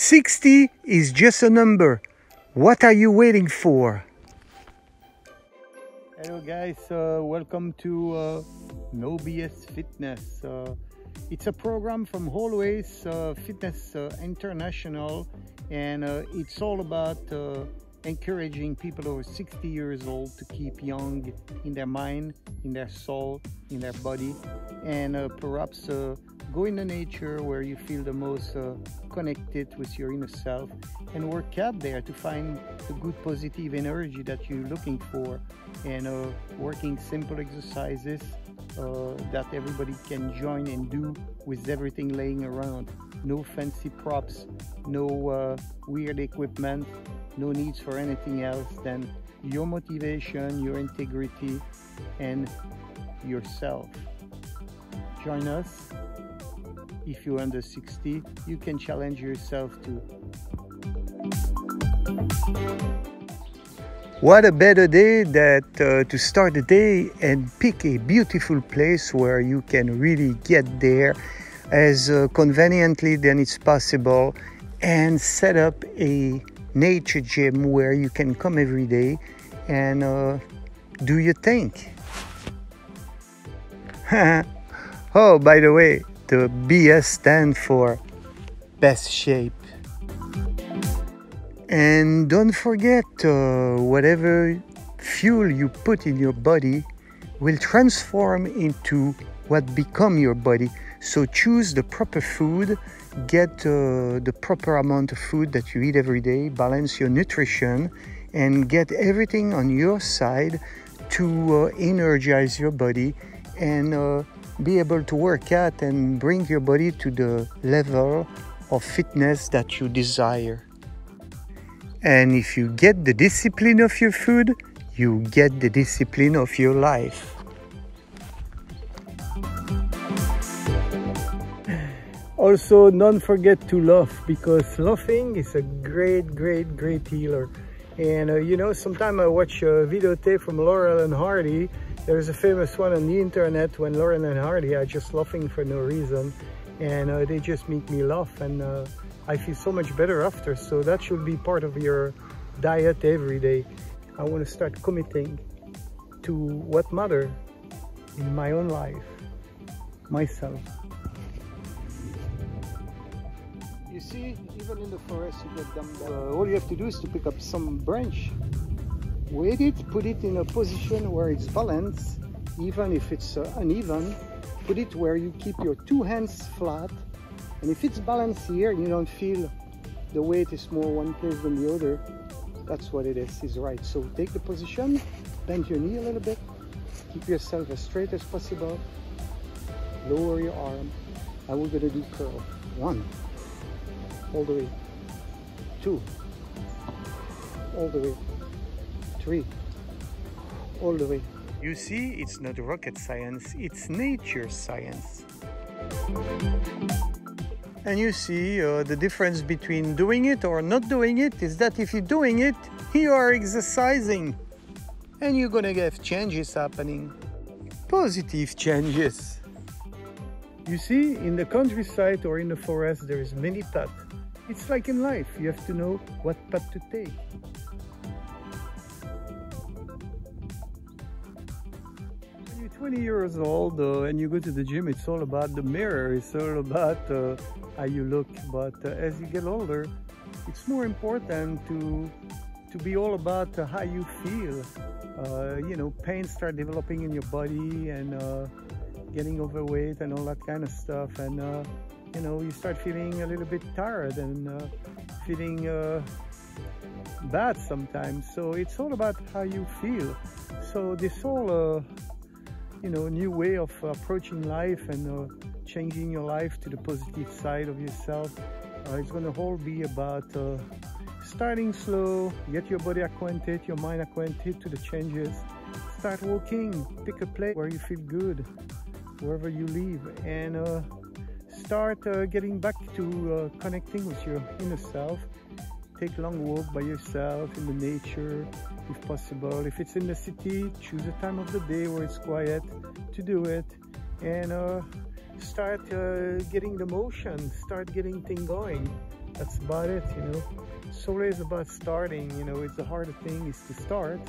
60 is just a number. What are you waiting for? Hello guys, welcome to No BS Fitness. It's a program from Always Fitness International, and it's all about encouraging people over 60 years old to keep young in their mind, in their soul, in their body, and perhaps go in the nature where you feel the most connected with your inner self, and work out there to find the good positive energy that you're looking for, and working simple exercises that everybody can join and do with everything laying around. No fancy props, no weird equipment, no needs for anything else than your motivation, your integrity, and yourself. Join us. If you're under 60, you can challenge yourself too. What a better day to start the day and pick a beautiful place where you can really get there as conveniently than it's possible, and set up a nature gym where you can come every day and do your thing. Oh, by the way, the BS stands for best shape. And don't forget, whatever fuel you put in your body will transform into what become your body. So choose the proper food, get the proper amount of food that you eat every day, balance your nutrition, and get everything on your side to energize your body and be able to work out and bring your body to the level of fitness that you desire. And if you get the discipline of your food, you get the discipline of your life. Also, don't forget to laugh, because laughing is a great healer. And you know, sometimes I watch a videotape from Laurel and Hardy. There's a famous one on the internet when Laurel and Hardy are just laughing for no reason, and they just make me laugh, and I feel so much better after. So that should be part of your diet every day. I want to start committing to what matters in my own life, myself. You see, even in the forest, you get them. All you have to do is to pick up some branch, weight it, put it in a position where it's balanced, even if it's uneven. Put it where you keep your two hands flat, and if it's balanced here and you don't feel the weight is more one place than the other, that's what it is right. So take the position, bend your knee a little bit, keep yourself as straight as possible, lower your arm, and we're going to do curl. 1, all the way, 2, all the way, 3, all the way. You see, it's not rocket science, it's nature science. And you see, the difference between doing it or not doing it is that if you're doing it, you are exercising. And you're gonna get changes happening. Positive changes. You see, in the countryside or in the forest, there is many paths. It's like in life, you have to know what path to take. When you're 20 years old and you go to the gym, it's all about the mirror, it's all about how you look. But as you get older, it's more important to be all about how you feel. You know, pain start developing in your body, and getting overweight and all that kind of stuff, and you know, you start feeling a little bit tired and feeling bad sometimes. So it's all about how you feel. So this whole you know, new way of approaching life and changing your life to the positive side of yourself, it's going to all be about starting slow, get your body acquainted, your mind acquainted to the changes. Start walking, pick a place where you feel good, wherever you live, and start getting back to connecting with your inner self. Take a long walk by yourself in the nature, if possible. If it's in the city, choose a time of the day where it's quiet to do it, and start getting the motion, start getting things going. That's about it, you know. Solo is about starting, you know. It's the hardest thing is to start,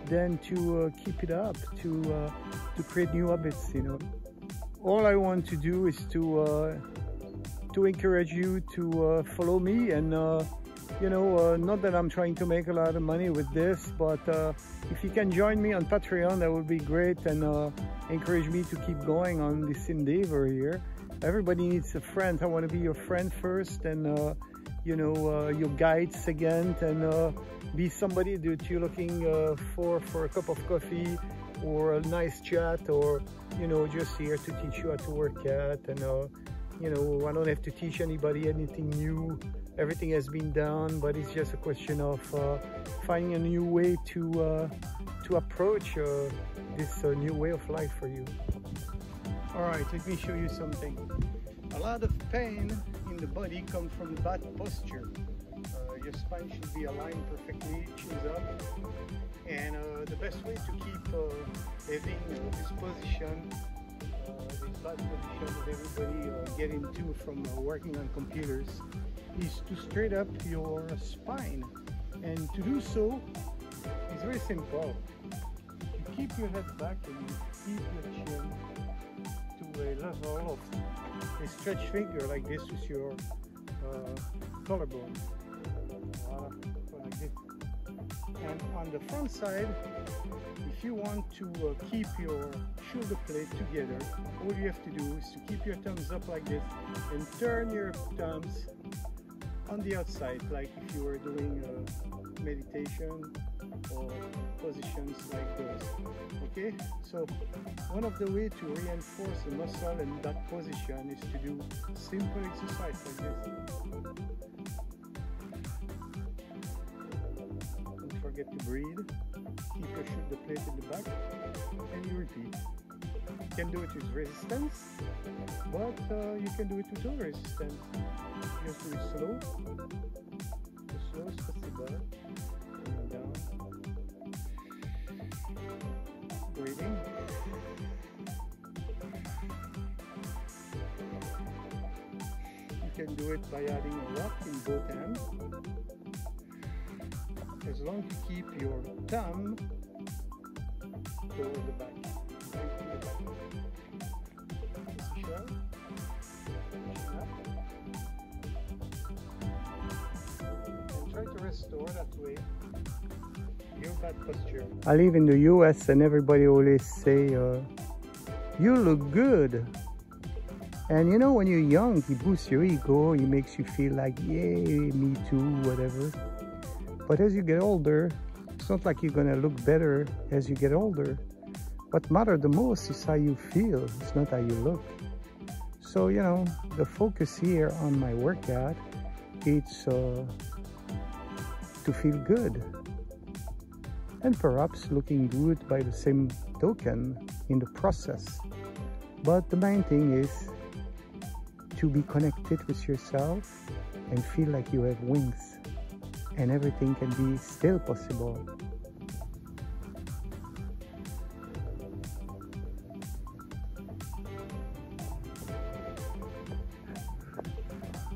then to keep it up, to create new habits, you know. All I want to do is to encourage you to follow me, and you know, not that I'm trying to make a lot of money with this, but if you can join me on Patreon, that would be great, and encourage me to keep going on this endeavor here. Everybody needs a friend. I want to be your friend first, and you know, your guide second, and be somebody that you're looking for a cup of coffee or a nice chat, or you know, just here to teach you how to work at. And you know, I don't have to teach anybody anything new. Everything has been done, but it's just a question of finding a new way to approach this new way of life for you. All right, let me show you something. A lot of pain in the body comes from bad posture. Your spine should be aligned perfectly, chins up, and the best way to keep having this position, this bad position that everybody get into from working on computers, is to straight up your spine. And to do so is very simple. You keep your head back and you keep your chin to a level of a stretched finger like this with your collarbone. Like this. And on the front side, if you want to keep your shoulder blade together, all you have to do is to keep your thumbs up like this and turn your thumbs on the outside, like if you were doing meditation or positions like those. Okay, so one of the ways to reinforce the muscle in that position is to do simple exercise like this. Don't forget to breathe. Keep your shoulder blade in the back, and you repeat. You can do it with resistance, but you can do it without resistance. Just do it slow, as slow as possible, coming down, breathing. You can do it by adding a rock in both hands, as long as you keep your thumb toward the back. Right to the back. Position. Try to restore that way your bad posture. I live in the US, and everybody always say, you look good. And you know, when you're young, he boosts your ego, he makes you feel like, yay, me too, whatever. But as you get older, it's not like you're gonna look better as you get older. What matters the most is how you feel, it's not how you look. So, you know, the focus here on my workout, it's to feel good, and perhaps looking good by the same token in the process. But the main thing is to be connected with yourself and feel like you have wings, and everything can be still possible.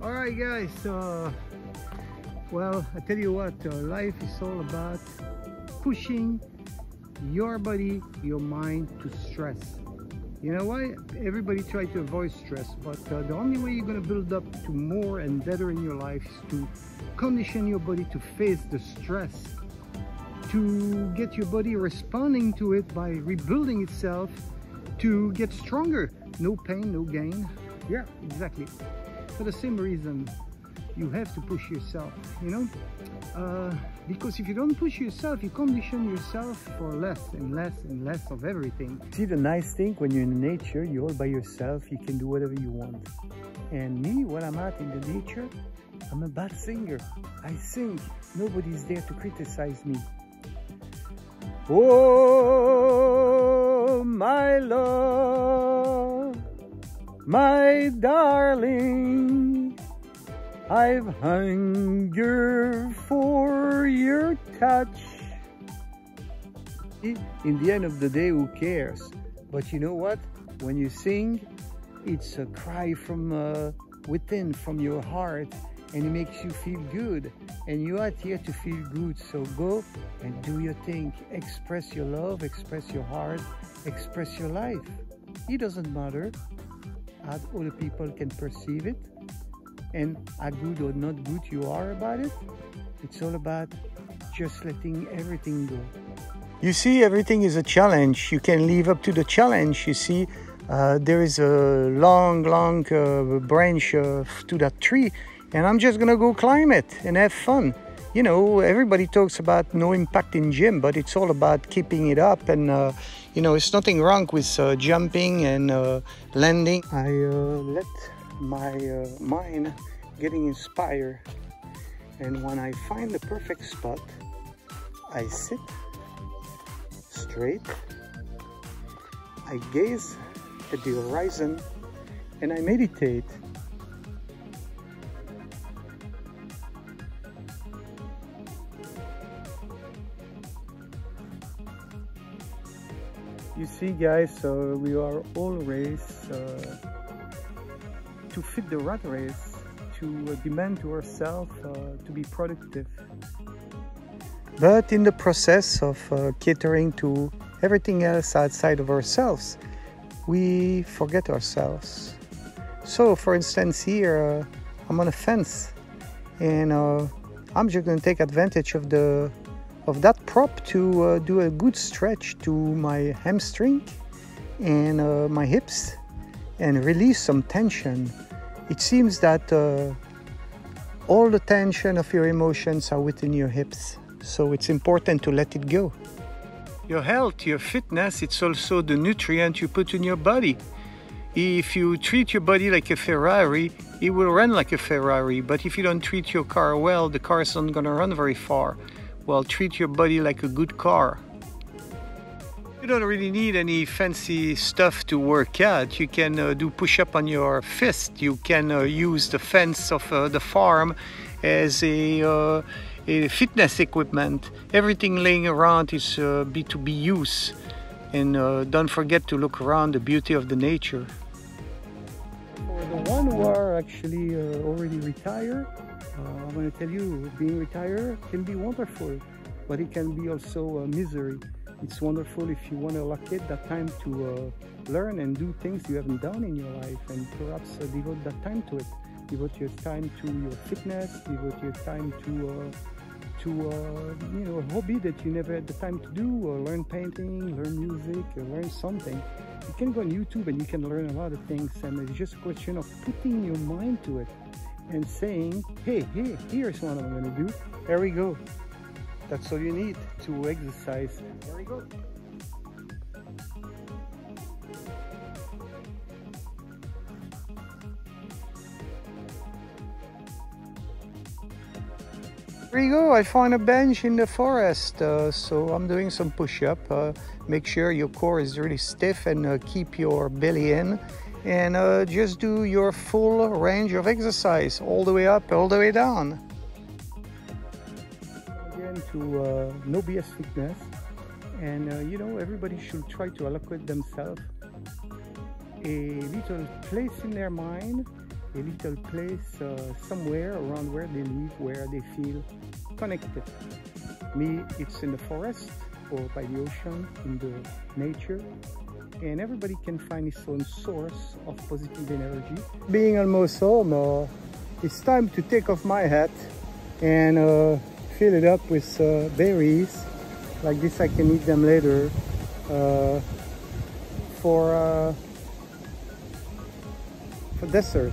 All right, guys, well, I tell you what, life is all about pushing your body, your mind to stress. You know why? Everybody tries to avoid stress, but the only way you're going to build up to more and better in your life is to condition your body to face the stress, to get your body responding to it by rebuilding itself to get stronger. No pain, no gain. Yeah, exactly. For the same reason, you have to push yourself, you know, because if you don't push yourself, you condition yourself for less and less and less of everything. See, the nice thing, when you're in nature, you're all by yourself, you can do whatever you want. And me, when I'm out in the nature, I'm a bad singer. I sing, nobody's there to criticize me. Oh, my love, my darling, I've hunger for your touch. In the end of the day, who cares? But you know what? When you sing, it's a cry from within, from your heart, and it makes you feel good. And you are here to feel good. So go and do your thing. Express your love, express your heart, express your life. It doesn't matter how other people can perceive it and how good or not good you are about it. It's all about just letting everything go. You see, everything is a challenge. You can live up to the challenge. You see, there is a long branch to that tree, and I'm just gonna go climb it and have fun. You know, everybody talks about no impact in gym, but it's all about keeping it up. And you know, it's nothing wrong with jumping and landing. I let my mind getting inspired, and when I find the perfect spot, I sit straight, I gaze at the horizon, and I meditate. You see, guys, we are always to fit the rat race, to demand to ourselves to be productive. But in the process of catering to everything else outside of ourselves, we forget ourselves. So, for instance, here I'm on a fence, and I'm just going to take advantage of that prop to do a good stretch to my hamstring and my hips and release some tension. It seems that all the tension of your emotions are within your hips. So it's important to let it go. Your health, your fitness, it's also the nutrient you put in your body. If you treat your body like a Ferrari, it will run like a Ferrari. But if you don't treat your car well, the car is not going to run very far. Well, treat your body like a good car. You don't really need any fancy stuff to work out. You can do push-up on your fist. You can use the fence of the farm as a fitness equipment. Everything laying around is B2B use. And don't forget to look around the beauty of the nature. For the one who are actually already retired, I'm going to tell you, being retired can be wonderful, but it can be also a misery. It's wonderful if you want to allocate that time to learn and do things you haven't done in your life, and perhaps devote that time to it. Devote your time to your fitness, devote your time to you know, a hobby that you never had the time to do, or learn painting, learn music, or learn something. You can go on YouTube and you can learn a lot of things, and it's just a question of putting your mind to it and saying, hey, here's what I'm going to do. There we go. That's all you need to exercise. There we go. There you go. I found a bench in the forest, so I'm doing some push-up. Make sure your core is really stiff and keep your belly in, and just do your full range of exercise, all the way up, all the way down. Again, to No BS Fitness, and you know, everybody should try to allocate themselves a little place in their mind, a little place somewhere around where they live, where they feel connected. Me, it's in the forest or by the ocean, in the nature, and everybody can find his own source of positive energy. Being almost home, it's time to take off my hat and fill it up with berries. Like this, I can eat them later for dessert.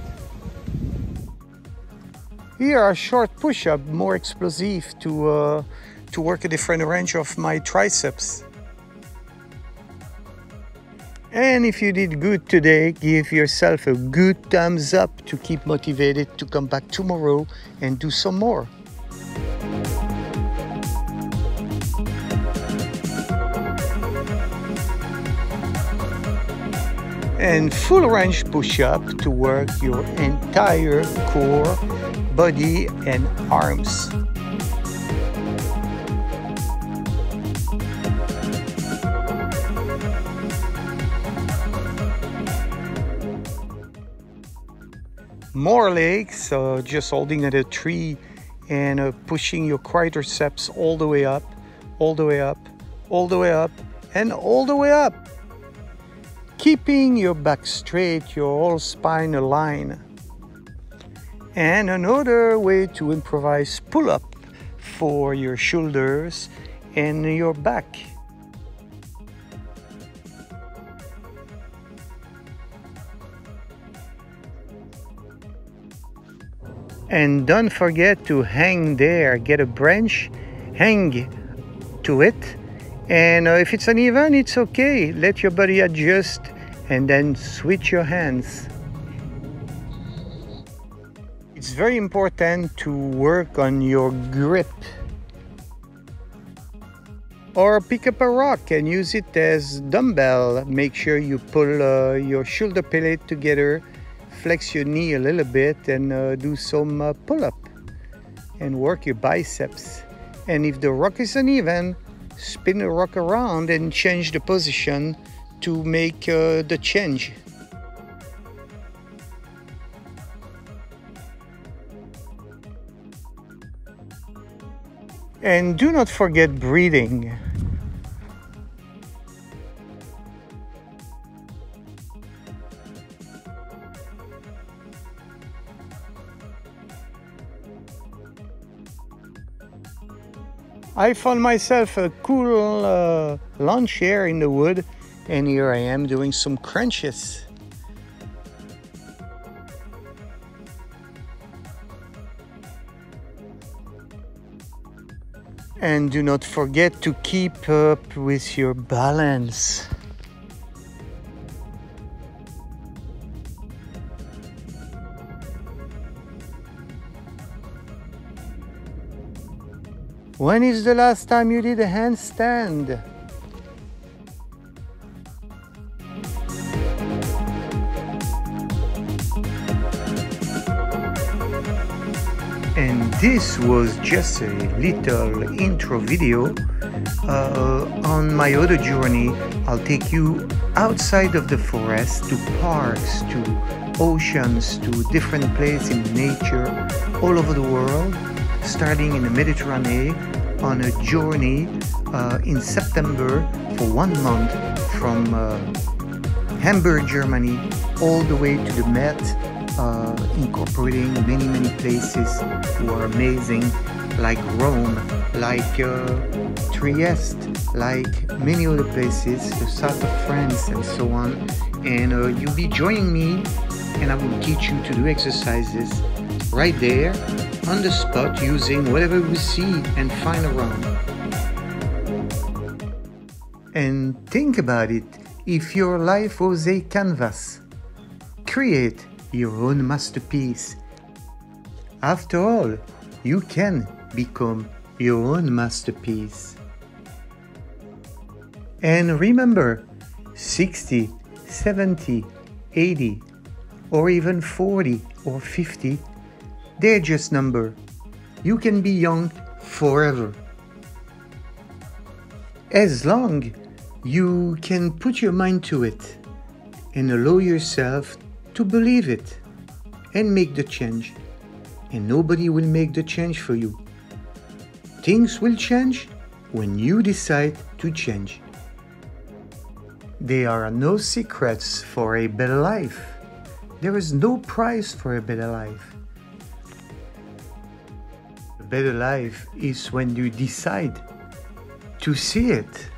Here are short push-up, more explosive to work a different range of my triceps. And if you did good today, give yourself a good thumbs up to keep motivated to come back tomorrow and do some more. And full range push-up to work your entire core, body and arms. More legs, just holding at a tree and pushing your quadriceps all the way up, all the way up, all the way up, and all the way up. Keeping your back straight, your whole spine aligned. And another way to improvise pull-up for your shoulders and your back. And don't forget to hang there, get a branch, hang to it. And if it's uneven, it's okay. Let your body adjust and then switch your hands. It's very important to work on your grip. Or pick up a rock and use it as dumbbell. Make sure you pull your shoulder plate together, flex your knee a little bit, and do some pull-up and work your biceps. And if the rock is uneven, spin the rock around and change the position to make the change. And do not forget breathing. I found myself a cool lawn chair in the wood, and here I am doing some crunches. And do not forget to keep up with your balance. When is the last time you did a handstand? And this was just a little intro video. On my other journey, I'll take you outside of the forest to parks, to oceans, to different places in nature all over the world, starting in the Mediterranean on a journey in September for 1 month from Hamburg, Germany, all the way to the Met, incorporating many places who are amazing, like Rome, like Trieste, like many other places, the south of France and so on. And you'll be joining me, and I will teach you to do exercises right there on the spot using whatever we see and find around. And think about it, if your life was a canvas, create your own masterpiece. After all, you can become your own masterpiece. And remember, 60, 70, 80, or even 40 or 50, they're just numbers. You can be young forever. As long you can put your mind to it and allow yourself to believe it and make the change. And nobody will make the change for you. Things will change when you decide to change. There are no secrets for a better life. There is no price for a better life. A better life is when you decide to see it.